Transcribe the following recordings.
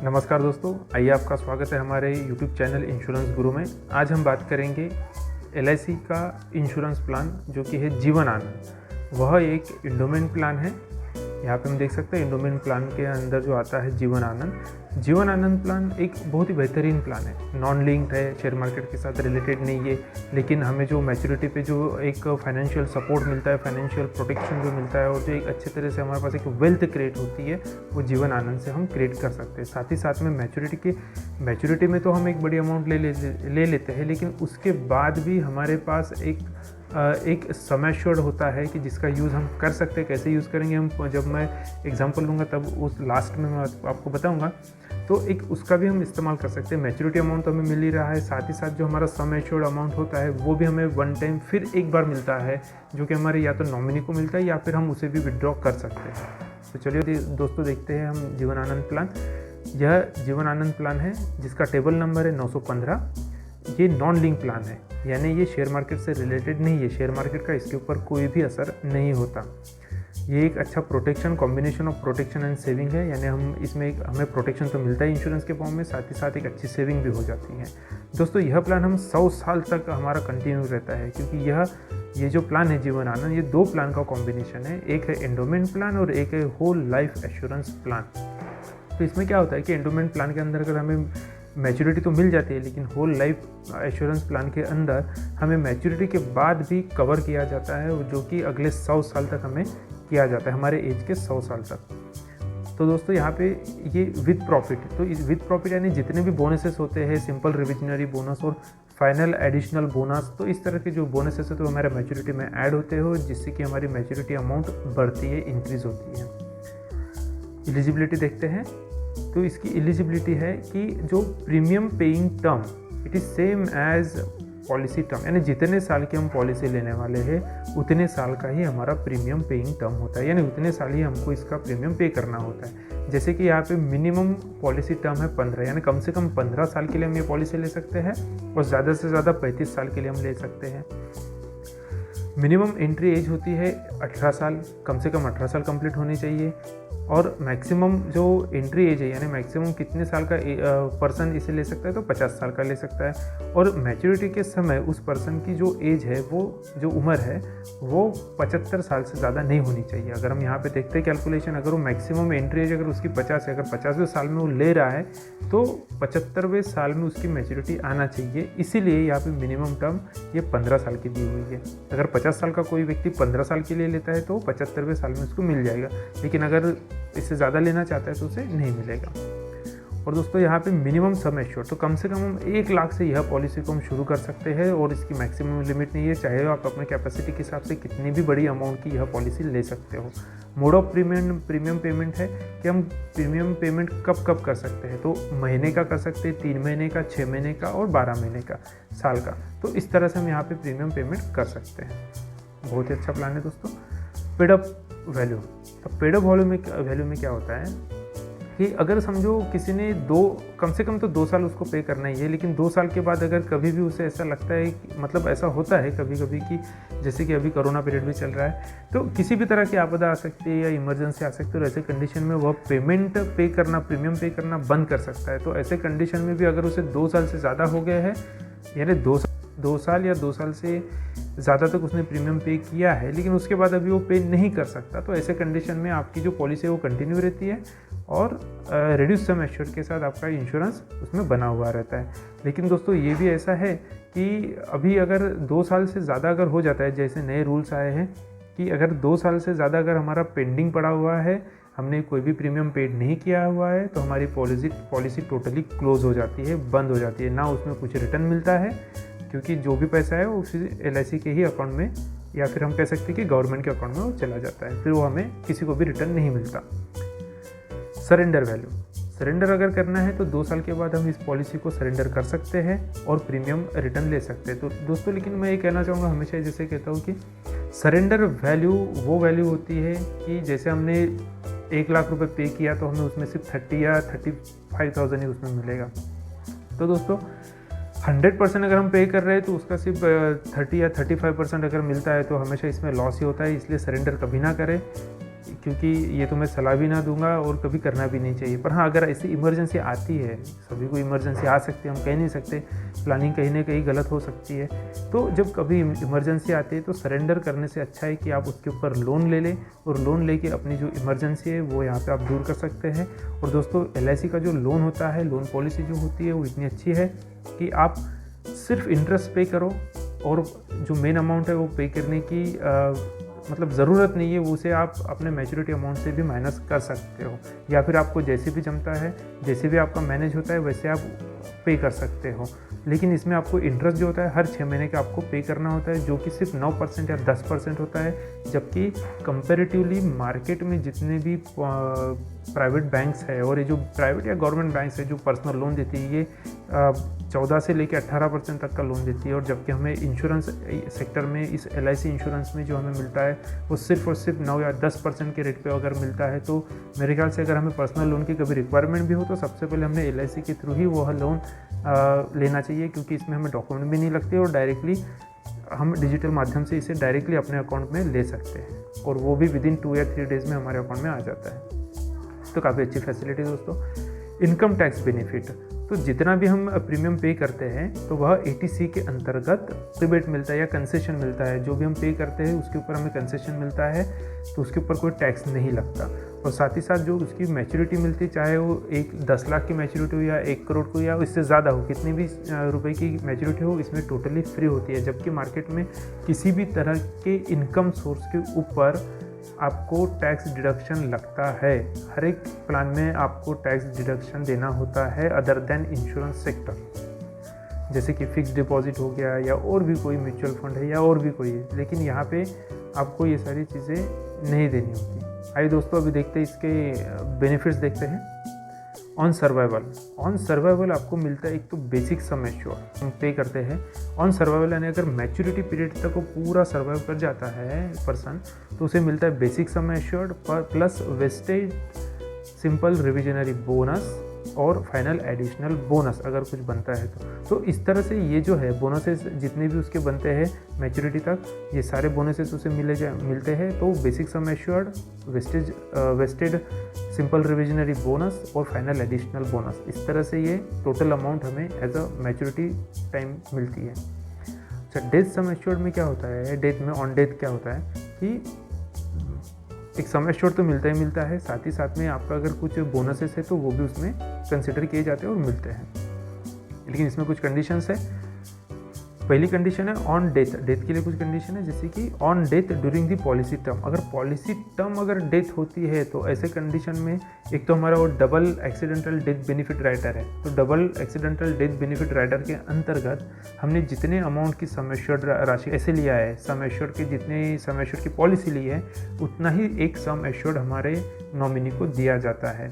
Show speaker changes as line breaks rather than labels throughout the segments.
नमस्कार दोस्तों, आइए आपका स्वागत है हमारे YouTube चैनल इंश्योरेंस गुरु में। आज हम बात करेंगे LIC का इंश्योरेंस प्लान जो कि है जीवन आनंद। वह एक इंडोमेंट प्लान है। यहाँ पे हम देख सकते हैं इंडोमेंट प्लान के अंदर जो आता है जीवन आनंद। जीवन आनंद प्लान एक बहुत ही बेहतरीन प्लान है। नॉन लिंक्ड है, शेयर मार्केट के साथ रिलेटेड नहीं है, लेकिन हमें जो मैच्योरिटी पे जो एक फाइनेंशियल सपोर्ट मिलता है, फाइनेंशियल प्रोटेक्शन जो मिलता है और जो एक अच्छे तरह से हमारे पास एक वेल्थ क्रिएट होती है, वो जीवन आनंद से हम क्रिएट कर सकते हैं। साथ ही साथ में मैच्योरिटी में तो हम एक बड़ी अमाउंट ले लेते हैं, लेकिन उसके बाद भी हमारे पास एक सम एश्योर्ड होता है कि जिसका यूज़ हम कर सकते हैं। कैसे यूज़ करेंगे हम, जब मैं एग्जांपल दूंगा तब उस लास्ट में मैं आपको बताऊंगा। तो एक उसका भी हम इस्तेमाल कर सकते हैं। मैच्योरिटी अमाउंट तो हमें मिल ही रहा है, साथ ही साथ जो हमारा सम एश्योर्ड अमाउंट होता है वो भी हमें वन टाइम फिर एक बार मिलता है, जो कि हमारे या तो नॉमिनी को मिलता है या फिर हम उसे भी विड्रॉ कर सकते हैं। तो चलिए दोस्तों देखते हैं हम जीवन आनंद प्लान। यह जीवन आनंद प्लान है जिसका टेबल नंबर है 915। ये नॉन लिंक प्लान है, यानी ये शेयर मार्केट से रिलेटेड नहीं है। शेयर मार्केट का इसके ऊपर कोई भी असर नहीं होता। ये एक अच्छा protection, combination of protection and saving है, यानी हमें प्रोटेक्शन तो मिलता है इंश्योरेंस के फॉर्म में, साथ ही साथ एक अच्छी सेविंग भी हो जाती है। दोस्तों यह प्लान हम 100 साल तक हमारा कंटिन्यू रहता है, क्योंकि ये जो प्लान है जीवन आनंद, ये दो प्लान का कॉम्बिनेशन है। एक है एंडोमेंट प्लान और एक है होल लाइफ एश्योरेंस प्लान। तो इसमें क्या होता है कि एंडोमेंट प्लान के अंदर अगर हमें मैच्योरिटी तो मिल जाती है, लेकिन होल लाइफ एश्योरेंस प्लान के अंदर हमें मैच्योरिटी के बाद भी कवर किया जाता है, जो कि अगले 100 साल तक हमें किया जाता है, हमारे एज के 100 साल तक। तो दोस्तों यहाँ पे ये विद प्रॉफिट, तो इस विद प्रॉफिट यानी जितने भी बोनसेस होते हैं, सिंपल रिविजनरी बोनस और फाइनल एडिशनल बोनस, तो इस तरह के जो बोनसेस है तो हमारे मैच्योरिटी में ऐड होते हो, जिससे कि हमारी मैच्योरिटी अमाउंट बढ़ती है, इंक्रीज होती है। एलिजिबिलिटी देखते हैं। तो इसकी एलिजिबिलिटी है कि जो premium paying term it is same as policy term, यानी जितने साल की हम पॉलिसी लेने वाले हैं उतने साल का ही हमारा प्रीमियम पेइंग टर्म होता है, यानी उतने साल ही हमको इसका प्रीमियम पे करना होता है। जैसे कि यहाँ पे मिनिमम पॉलिसी टर्म है 15, यानी कम से कम 15 साल के लिए हम ये पॉलिसी ले सकते हैं और ज़्यादा से ज़्यादा 35 साल के लिए हम ले सकते हैं। मिनिमम एंट्री एज होती है 18 साल, कम से कम 18 साल कंप्लीट होनी चाहिए। और मैक्सिमम जो एंट्री एज है, यानी मैक्सिमम कितने साल का पर्सन इसे ले सकता है, तो 50 साल का ले सकता है। और मैच्योरिटी के समय उस पर्सन की जो एज है, वो जो उम्र है, वो 75 साल से ज़्यादा नहीं होनी चाहिए। अगर हम यहाँ पे देखते हैं कैलकुलेशन, अगर वो मैक्सिमम एंट्री एज अगर उसकी 50 है, अगर 50वें साल में वो ले रहा है तो 75वें साल में उसकी मैच्योरिटी आना चाहिए। इसीलिए यहाँ पे मिनिमम टर्म ये 15 साल की दी हुई है। अगर 50 साल का कोई व्यक्ति 15 साल के लिए लेता है तो 75वें साल में उसको मिल जाएगा, लेकिन अगर इससे ज़्यादा लेना चाहता है तो उसे नहीं मिलेगा। और दोस्तों यहाँ पे मिनिमम सम एश्योर्ड, तो कम से कम हम 1 लाख से यह पॉलिसी को हम शुरू कर सकते हैं और इसकी मैक्सिमम लिमिट नहीं है। चाहे आप अपने कैपेसिटी के हिसाब से कितनी भी बड़ी अमाउंट की यह पॉलिसी ले सकते हो। मोड ऑफ प्रीमियम पेमेंट है कि हम प्रीमियम पेमेंट कब कर सकते हैं, तो महीने का कर सकते हैं, 3 महीने का, 6 महीने का और 12 महीने का, साल का। तो इस तरह से हम यहाँ पे प्रीमियम पेमेंट कर सकते हैं। बहुत ही अच्छा प्लान है दोस्तों। पेड अप वैल्यू, अब पेड अप वैल्यू में क्या होता है कि अगर समझो किसी ने कम से कम तो 2 साल उसको पे करना ही है, लेकिन 2 साल के बाद अगर कभी भी उसे ऐसा लगता है, मतलब ऐसा होता है कभी कभी कि जैसे कि अभी कोरोना पीरियड भी चल रहा है, तो किसी भी तरह की आपदा आ सकती है या इमरजेंसी आ सकती है, और ऐसे कंडीशन में वह प्रीमियम पे करना बंद कर सकता है। तो ऐसे कंडीशन में भी अगर उसे 2 साल से ज़्यादा हो गया है, यानी 2 साल या 2 साल से ज़्यादा तक उसने प्रीमियम पे किया है, लेकिन उसके बाद अभी वो पे नहीं कर सकता, तो ऐसे कंडीशन में आपकी जो पॉलिसी है वो कंटिन्यू रहती है और रिड्यूस सम एश्योर्ड के साथ आपका इंश्योरेंस उसमें बना हुआ रहता है। लेकिन दोस्तों ये भी ऐसा है कि अभी अगर 2 साल से ज़्यादा अगर हो जाता है, जैसे नए रूल्स आए हैं कि अगर 2 साल से ज़्यादा अगर हमारा पेंडिंग पड़ा हुआ है, हमने कोई भी प्रीमियम पेड नहीं किया हुआ है, तो हमारी पॉलिसी टोटली क्लोज हो जाती है, बंद हो जाती है। ना उसमें कुछ रिटर्न मिलता है, क्योंकि जो भी पैसा है वो उसी LIC के ही अकाउंट में, या फिर हम कह सकते हैं कि गवर्नमेंट के अकाउंट में वो चला जाता है, फिर वो हमें किसी को भी रिटर्न नहीं मिलता। सरेंडर वैल्यू, सरेंडर अगर करना है तो 2 साल के बाद हम इस पॉलिसी को सरेंडर कर सकते हैं और प्रीमियम रिटर्न ले सकते हैं। तो दोस्तों लेकिन मैं ये कहना चाहूँगा, हमेशा जैसे कहता हूँ कि सरेंडर वैल्यू वो वैल्यू होती है कि जैसे हमने 1 लाख रुपए पे किया तो हमें उसमें सिर्फ 30 या 35,000 ही उसमें मिलेगा। तो दोस्तों 100% अगर हम पे कर रहे हैं तो उसका सिर्फ 30 या 35% अगर मिलता है तो हमेशा इसमें लॉस ही होता है। इसलिए सरेंडर कभी ना करें, क्योंकि ये तो मैं सलाह भी ना दूंगा और कभी करना भी नहीं चाहिए। पर हाँ, अगर ऐसी इमरजेंसी आती है, सभी को इमरजेंसी आ सकती है, हम कह नहीं सकते, प्लानिंग कहीं ना कहीं गलत हो सकती है। तो जब कभी इमरजेंसी आती है तो सरेंडर करने से अच्छा है कि आप उसके ऊपर लोन ले लें और लोन लेके अपनी जो इमरजेंसी है वो यहाँ पे आप दूर कर सकते हैं। और दोस्तों, LIC का जो लोन होता है, लोन पॉलिसी जो होती है वो इतनी अच्छी है कि आप सिर्फ इंटरेस्ट पे करो और जो मेन अमाउंट है वो पे करने की मतलब ज़रूरत नहीं है, उसे आप अपने मैच्योरिटी अमाउंट से भी माइनस कर सकते हो, या फिर आपको जैसे भी जमता है, जैसे भी आपका मैनेज होता है वैसे आप पे कर सकते हो। लेकिन इसमें आपको इंटरेस्ट जो होता है हर 6 महीने का आपको पे करना होता है, जो कि सिर्फ 9% या 10% होता है। जबकि कंपैरेटिवली मार्केट में जितने भी प्राइवेट बैंक्स है और ये जो प्राइवेट या गवर्नमेंट बैंक्स है जो पर्सनल लोन देती है, ये 14 से लेकर 18% तक का लोन देती है। और जबकि हमें इंश्योरेंस सेक्टर में, इस LIC इंश्योरेंस में जो हमें मिलता है वो सिर्फ और सिर्फ 9 या 10% के रेट पे अगर मिलता है। तो मेरे ख्याल से अगर हमें पर्सनल लोन की कभी रिक्वायरमेंट भी हो तो सबसे पहले हमने LIC के थ्रू ही वो लोन लेना चाहिए, क्योंकि इसमें हमें डॉक्यूमेंट भी नहीं लगते और डायरेक्टली हम डिजिटल माध्यम से इसे डायरेक्टली अपने अकाउंट में ले सकते हैं, और वो भी विदिन 2 या 3 डेज़ में हमारे अकाउंट में आ जाता है। तो काफ़ी अच्छी फैसिलिटी दोस्तों। इनकम टैक्स बेनिफिट, तो जितना भी हम प्रीमियम पे करते हैं तो वह ATC के अंतर्गत रिबेट मिलता है या कंसेशन मिलता है। जो भी हम पे करते हैं उसके ऊपर हमें कंसेशन मिलता है, तो उसके ऊपर कोई टैक्स नहीं लगता। और साथ ही साथ जो उसकी मैच्योरिटी मिलती है, चाहे वो 10 लाख की मैच्योरिटी हो या 1 करोड़ को या इससे ज़्यादा हो, कितनी भी रुपए की मैच्योरिटी हो, इसमें टोटली फ्री होती है। जबकि मार्केट में किसी भी तरह के इनकम सोर्स के ऊपर आपको टैक्स डिडक्शन लगता है। हर एक प्लान में आपको टैक्स डिडक्शन देना होता है अदर देन इंश्योरेंस सेक्टर, जैसे कि फिक्स डिपॉजिट हो गया या और भी कोई म्यूचुअल फंड है या और भी कोई है। लेकिन यहाँ पे आपको ये सारी चीज़ें नहीं देनी होती। आइए दोस्तों, अभी देखते हैं इसके बेनिफिट्स देखते हैं। ऑन सर्वाइवल आपको मिलता है एक तो बेसिक सम एश्योर्ड हम पे करते हैं। ऑन सर्वाइवल यानी अगर मैच्योरिटी पीरियड तक वो पूरा सर्वाइव कर जाता है पर्सन, तो उसे मिलता है basic sum assured plus wastage simple revisionary bonus और फाइनल एडिशनल बोनस अगर कुछ बनता है तो इस तरह से ये जो है बोनसेस जितने भी उसके बनते हैं मैच्योरिटी तक, ये सारे बोनसेस उसे मिलते हैं। तो basic sum assured, wasted simple revisionary bonus और फाइनल एडिशनल बोनस, इस तरह से ये टोटल अमाउंट हमें एज अ मैच्योरिटी टाइम मिलती है। अच्छा, डेथ सम एश्योर्ड में क्या होता है, डेथ में ऑन डेथ क्या होता है कि एक सम एश्योर्ड तो मिलता ही मिलता है, साथ ही साथ में आपका अगर कुछ बोनसेस है तो वो भी उसमें कंसिडर किए जाते हैं और मिलते हैं। लेकिन इसमें कुछ कंडीशंस है। पहली कंडीशन है ऑन डेथ। डेथ के लिए कुछ कंडीशन है, जैसे कि on death during the policy term. अगर पॉलिसी टर्म अगर डेथ होती है तो ऐसे कंडीशन में एक तो हमारा वो double accidental death benefit rider है। तो double accidental death benefit rider के अंतर्गत हमने जितने अमाउंट की सम एश्योर्ड राशि ऐसे लिया है, सम एश्योर्ड की जितने सम एश्योर्ड की पॉलिसी ली है, उतना ही एक सम एश्योर्ड हमारे नॉमिनी को दिया जाता है।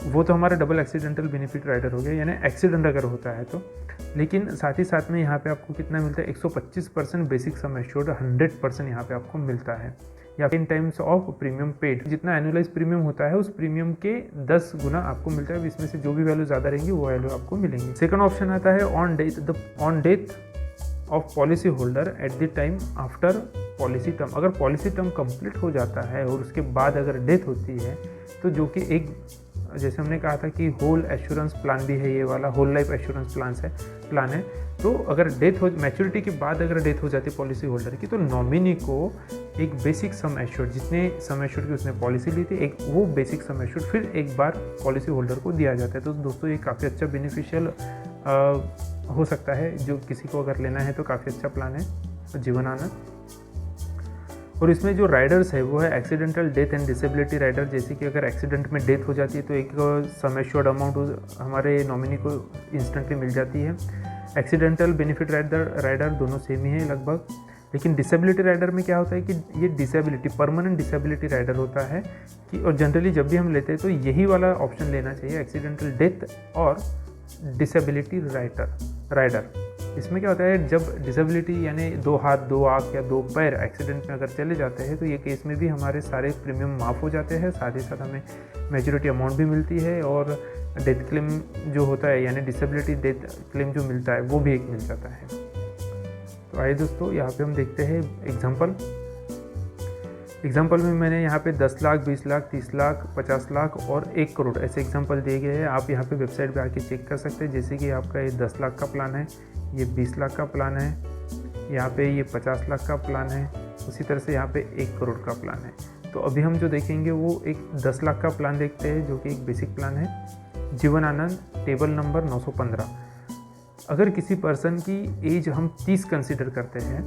वो तो हमारा डबल एक्सीडेंटल बेनिफिट राइडर हो गया, यानी एक्सीडेंट अगर होता है तो। लेकिन साथ ही साथ में यहाँ पे आपको कितना मिलता है, 125% बेसिक सम एश्योर्ड, 100% यहाँ पे आपको मिलता है। या इन टाइम्स ऑफ प्रीमियम पेड, जितना एनुअलाइज प्रीमियम होता है उस प्रीमियम के 10 गुना आपको मिलता है। इसमें से जो भी वैल्यू ज़्यादा रहेंगी वो वैल्यू आपको मिलेंगी। सेकंड ऑप्शन आता है on death of policy holder at the time after policy term. अगर पॉलिसी टर्म कंप्लीट हो जाता है और उसके बाद अगर डेथ होती है तो जो कि एक, जैसे हमने कहा था कि होल एश्योरेंस प्लान भी है, ये वाला होल लाइफ एश्योरेंस प्लान है। तो अगर डेथ हो, मैच्योरिटी के बाद अगर डेथ हो जाती है पॉलिसी होल्डर की, तो नॉमिनी को एक बेसिक सम एश्योर्ड, जितने सम एश्योर्ड की उसने पॉलिसी ली थी, एक वो बेसिक सम एश्योर्ड फिर एक बार पॉलिसी होल्डर को दिया जाता है। तो दोस्तों ये काफ़ी अच्छा बेनिफिशियल हो सकता है, जो किसी को अगर लेना है तो काफ़ी अच्छा प्लान है जीवन आनंद। और इसमें जो राइडर्स है वो है accidental death and disability rider. जैसे कि अगर एक्सीडेंट में डेथ हो जाती है तो एक सम एश्योर्ड अमाउंट हमारे नॉमिनी को इंस्टेंटली मिल जाती है। एक्सीडेंटल बेनिफिट राइडर दोनों सेम ही है लगभग। लेकिन डिसेबिलिटी राइडर में क्या होता है कि ये डिसेबिलिटी, परमानेंट डिसेबिलिटी राइडर होता है कि, और जनरली जब भी हम लेते हैं तो यही वाला ऑप्शन लेना चाहिए, एक्सीडेंटल डेथ और डिसेबिलिटी राइडर। इसमें क्या होता है, जब डिसेबिलिटी यानी 2 हाथ 2 आँख या 2 पैर एक्सीडेंट में अगर चले जाते हैं तो ये केस में भी हमारे सारे प्रीमियम माफ़ हो जाते हैं, साथ ही साथ हमें मैच्योरिटी अमाउंट भी मिलती है और डेथ क्लेम जो होता है यानी डिसेबिलिटी डेथ क्लेम जो मिलता है वो भी एक मिल जाता है। तो आइए दोस्तों, यहाँ पे हम देखते हैं एग्जांपल। एग्जाम्पल में मैंने यहाँ पे 10 लाख, 20 लाख, 30 लाख, 50 लाख और 1 करोड़ ऐसे एग्जाम्पल दिए गए हैं। आप यहाँ पे वेबसाइट पे आके चेक कर सकते हैं। जैसे कि आपका ये 10 लाख का प्लान है, ये 20 लाख का प्लान है, यहाँ पे ये 50 लाख का प्लान है, उसी तरह से यहाँ पे 1 करोड़ का प्लान है। तो अभी हम जो देखेंगे वो एक 10 लाख का प्लान देखते हैं, जो कि एक बेसिक प्लान है। Jeevan Anand, table number 915। अगर किसी पर्सन की एज हम 30 कंसिडर करते हैं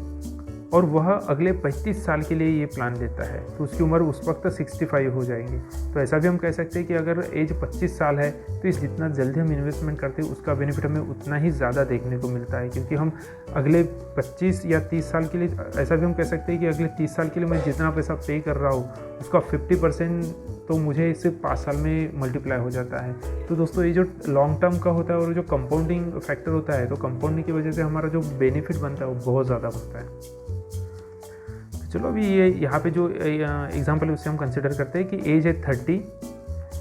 और वह अगले 35 साल के लिए ये प्लान लेता है, तो उसकी उम्र उस वक्त 65 हो जाएंगी। तो ऐसा भी हम कह सकते हैं कि अगर एज 25 साल है तो इस जितना जल्दी हम इन्वेस्टमेंट करते हैं उसका बेनिफिट हमें उतना ही ज़्यादा देखने को मिलता है, क्योंकि हम अगले 25 या 30 साल के लिए, ऐसा भी हम कह सकते हैं कि अगले 30 साल के लिए मैं जितना पैसा पे कर रहा हूँ उसका 50% तो मुझे सिर्फ 5 साल में मल्टीप्लाई हो जाता है। तो दोस्तों ये जो लॉन्ग टर्म का होता है और जो कंपाउंडिंग फैक्टर होता है, तो कंपाउंडिंग की वजह से हमारा जो बेनिफिट बनता है वो बहुत ज़्यादा बनता है। चलो अभी ये यहाँ पे जो एग्जांपल है उससे हम कंसिडर करते हैं कि एज है 30,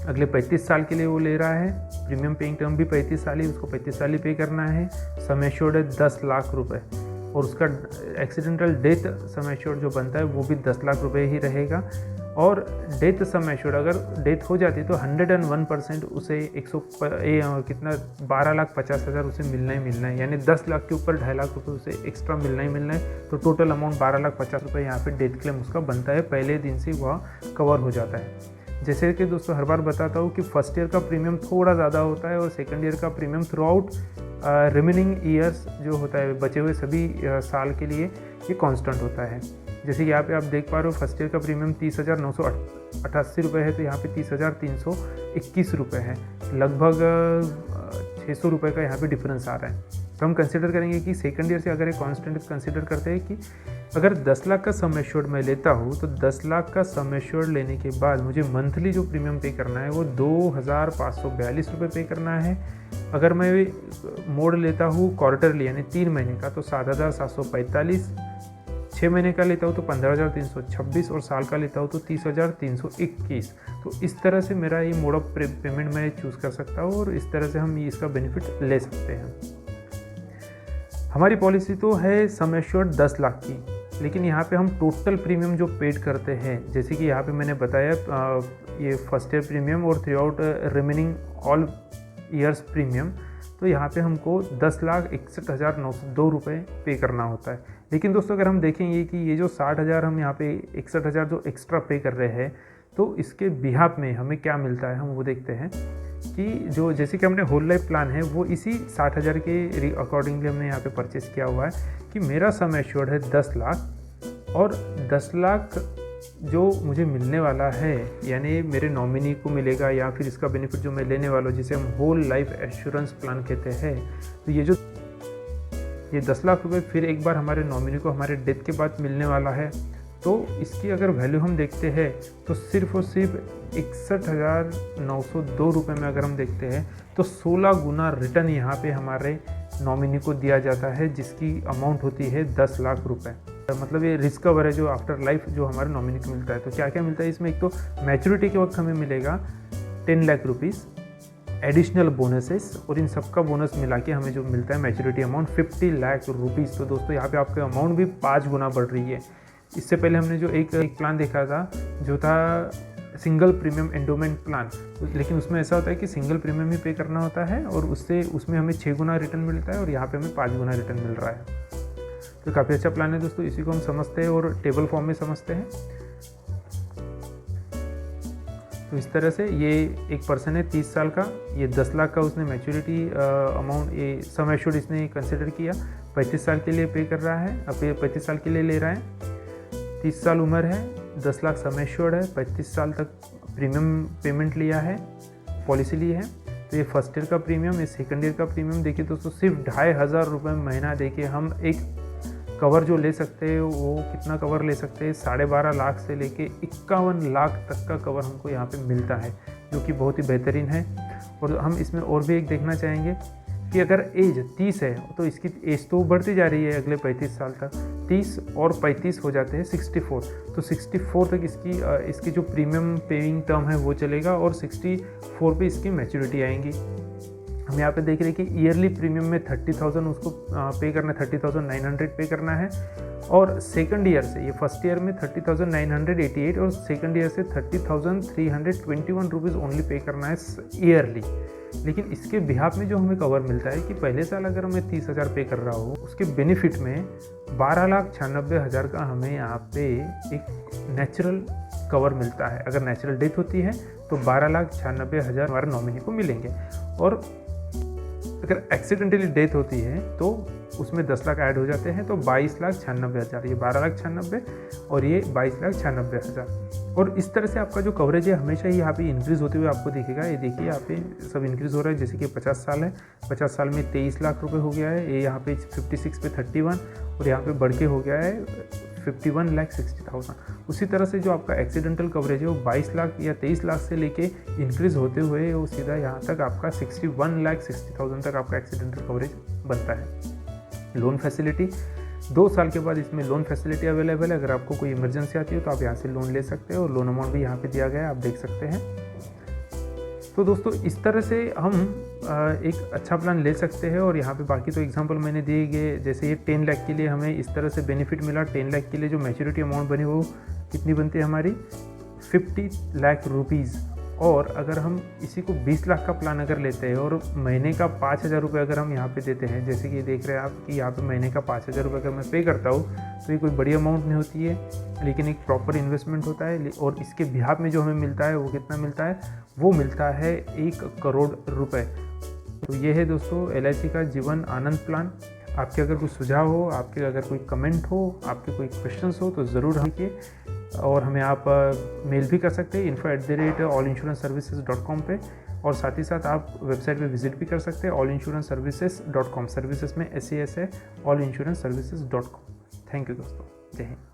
अगले 35 साल के लिए वो ले रहा है। प्रीमियम पेइंग टर्म भी 35 साल ही, उसको 35 साल ही पे करना है। सम एश्योर्ड है 10 लाख रुपए और उसका एक्सीडेंटल डेथ सम एश्योर्ड जो बनता है वो भी 10 लाख रुपए ही रहेगा। और डेथ सम एश्योर्ड अगर डेथ हो जाती है तो 101% उसे 12,50,000 उसे मिलना ही मिलना है, यानी 10 लाख के ऊपर 2.5 लाख रुपये उसे एक्स्ट्रा मिलना ही मिलना है। तो टोटल अमाउंट 12,50,000 रुपये यहाँ पे डेथ क्लेम उसका बनता है, पहले दिन से वह कवर हो जाता है। जैसे कि दोस्तों हर बार बताता हूँ कि फर्स्ट ईयर का प्रीमियम थोड़ा ज़्यादा होता है और सेकंड ईयर का premium through out remaining years जो होता है, बचे हुए सभी साल के लिए ये कांस्टेंट होता है। जैसे कि यहाँ पे आप देख पा रहे हो फर्स्ट ईयर का प्रीमियम 30,988 रुपये है, तो यहाँ पे 30,321 रुपये है, लगभग 600 रुपये का यहाँ पे डिफरेंस आ रहा है। तो हम कंसिडर करेंगे कि सेकंड ईयर से अगर एक कांस्टेंट कंसिडर करते हैं कि अगर 10 लाख का सम एश्योर्ड मैं लेता हूँ तो 10 लाख का सम एश्योर्ड लेने के बाद मुझे मंथली जो प्रीमियम पे करना है वो 2,542 रुपये पे करना है। अगर मैं मोड लेता हूँ क्वार्टरली यानी 3 महीने का तो 7,745, 6 महीने का लेता हूँ तो 15,326 और साल का लेता हूँ तो 30,321। तो इस तरह से मेरा ये मोड ऑफ पेमेंट मैं चूज़ कर सकता हूँ और इस तरह से हम इसका बेनिफिट ले सकते हैं। हमारी पॉलिसी तो है सम एश्योर्ड 10 लाख की, लेकिन यहाँ पे हम टोटल प्रीमियम जो पेड करते हैं, जैसे कि यहाँ पे मैंने बताया ये फर्स्ट ईयर प्रीमियम और through out remaining all years premium, तो यहाँ पे हमको 10,61,902 रुपये पे करना होता है। लेकिन दोस्तों अगर हम देखेंगे कि ये जो 60,000 हम यहाँ पे 61,000 जो एक्स्ट्रा पे कर रहे हैं, तो इसके बिहाफ में हमें क्या मिलता है हम वो देखते हैं कि जो जैसे कि हमने होल लाइफ प्लान है वो इसी 60,000 के अकॉर्डिंगली हमने यहाँ पे परचेस किया हुआ है कि मेरा सम एश्योर्ड है 10 लाख और 10 लाख जो मुझे मिलने वाला है यानी मेरे नॉमिनी को मिलेगा या फिर इसका बेनिफिट जो मैं लेने वाला हूँ जिसे हम होल लाइफ एश्योरेंस प्लान कहते हैं। तो ये 10 लाख रुपए फिर एक बार हमारे नॉमिनी को हमारे डेथ के बाद मिलने वाला है। तो इसकी अगर वैल्यू हम देखते हैं तो सिर्फ और सिर्फ 61,902 रुपये में अगर हम देखते हैं तो 16 गुना रिटर्न यहाँ पे हमारे नॉमिनी को दिया जाता है, जिसकी अमाउंट होती है 10 लाख रुपए। मतलब ये रिस्क कवर है जो आफ्टर लाइफ जो हमारे नॉमिनी को मिलता है। तो क्या क्या मिलता है इसमें, एक तो मैच्योरिटी के वक्त हमें मिलेगा 10 लाख रुपीज़ एडिशनल बोनसेस और इन सबका बोनस मिला के हमें जो मिलता है मैच्योरिटी अमाउंट 50 लाख रुपीज़। तो दोस्तों यहाँ पे आपका अमाउंट भी 5 गुना बढ़ रही है। इससे पहले हमने जो एक प्लान देखा था जो था सिंगल प्रीमियम एंडोमेंट प्लान, लेकिन उसमें ऐसा होता है कि सिंगल प्रीमियम ही पे करना होता है और उसमें हमें 6 गुना रिटर्न मिलता है और यहाँ पे हमें 5 गुना रिटर्न मिल रहा है। तो काफ़ी अच्छा प्लान है दोस्तों, इसी को हम समझते हैं और टेबल फॉर्म में समझते हैं। तो इस तरह से ये एक पर्सन है 30 साल का, ये 10 लाख का उसने मैच्योरिटी अमाउंट ये सम एश्योर्ड इसने कंसिडर किया, 35 साल के लिए पे कर रहा है, अब ये 35 साल के लिए ले रहा है। 30 साल उम्र है, 10 लाख सम एश्योर्ड है, 35 साल तक प्रीमियम पेमेंट लिया है, पॉलिसी ली है। तो ये फर्स्ट ईयर का प्रीमियम, ये सेकंड ईयर का प्रीमियम देखिए दोस्तों सिर्फ 2,500 रुपये महीना देके हम एक कवर जो ले सकते हैं वो कितना कवर ले सकते हैं, 12.5 लाख से लेके 51 लाख तक का कवर हमको यहाँ पे मिलता है, जो कि बहुत ही बेहतरीन है। और हम इसमें और भी एक देखना चाहेंगे कि अगर एज 30 है तो इसकी एज तो बढ़ती जा रही है अगले 35 साल तक, 30 और 35 हो जाते हैं 64, तो 64 तक इसकी जो प्रीमियम पेइंग टर्म है वो चलेगा और 64 पे इसकी मैच्योरिटी आएंगी। हम यहाँ पे देख रहे हैं कि ईयरली प्रीमियम में 30,000 उसको पे करना है, 30,900 पे करना है। और सेकंड ईयर से, ये फर्स्ट ईयर में 30,988 और सेकंड ईयर से 30,321 रुपीज़ ओनली पे करना है ईयरली। लेकिन इसके बिहाफ में जो हमें कवर मिलता है कि पहले साल अगर मैं 30,000 पे कर रहा हूँ, उसके बेनिफिट में 12,96,000 का हमें यहाँ पे एक नेचुरल कवर मिलता है। अगर नेचुरल डेथ होती है तो 12,96,000 हमारे नॉमिनी को मिलेंगे, और अगर एक्सीडेंटली डेथ होती है तो उसमें 10 लाख ऐड हो जाते हैं, तो 22,96,000। ये 12,96,000 और ये 22,96,000। और इस तरह से आपका जो कवरेज है हमेशा ही यहाँ पे इंक्रीज़ होते हुए आपको दिखेगा। ये देखिए यहाँ पे सब इंक्रीज़ हो रहा है। जैसे कि 50 साल है, 50 साल में 23 लाख रुपए हो गया है, ये यहाँ पे 56 पे 31 और यहाँ पे बढ़ के हो गया है 51,60,000। उसी तरह से जो आपका एक्सीडेंटल कवरेज है वो 22 लाख या 23 लाख से लेके इंक्रीज़ होते हुए वो सीधा यहाँ तक आपका 61,60,000 तक आपका एक्सीडेंटल कवरेज बनता है। लोन फैसिलिटी 2 साल के बाद इसमें लोन फैसिलिटी अवेलेबल है। अगर आपको कोई इमरजेंसी आती है तो आप यहाँ से लोन ले सकते हैं, और लोन अमाउंट भी यहाँ पे दिया गया है, आप देख सकते हैं। तो दोस्तों इस तरह से हम एक अच्छा प्लान ले सकते हैं। और यहाँ पे बाकी तो एग्जांपल मैंने दिए गए, जैसे ये 10 लाख के लिए हमें इस तरह से बेनिफिट मिला। 10 लाख के लिए जो मैच्योरिटी अमाउंट बनी वो कितनी बनती है हमारी 50 लाख रुपीज़। और अगर हम इसी को 20 लाख का प्लान अगर लेते हैं और महीने का 5,000 रुपये अगर हम यहाँ पे देते हैं, जैसे कि देख रहे हैं आप कि यहाँ पे महीने का 5,000 रुपये अगर मैं पे करता हूँ तो ये कोई बड़ी अमाउंट नहीं होती है, लेकिन एक प्रॉपर इन्वेस्टमेंट होता है। और इसके बिहाफ में जो हमें मिलता है वो कितना मिलता है, वो मिलता है 1 करोड़ रुपये। तो ये है दोस्तों LIC का जीवन आनंद प्लान। आपके अगर कुछ सुझाव हो, आपके अगर कोई कमेंट हो, आपके कोई क्वेश्चंस हो तो ज़रूर लिखिए, और हमें आप मेल भी कर सकते हैं info@allinsuranceservices.com पे। और साथ ही साथ आप वेबसाइट पे विजिट भी कर सकते हैं allinsuranceservices.com। सर्विसेज में SES है, allinsuranceservices.com। थैंक यू दोस्तों, जय हिंद।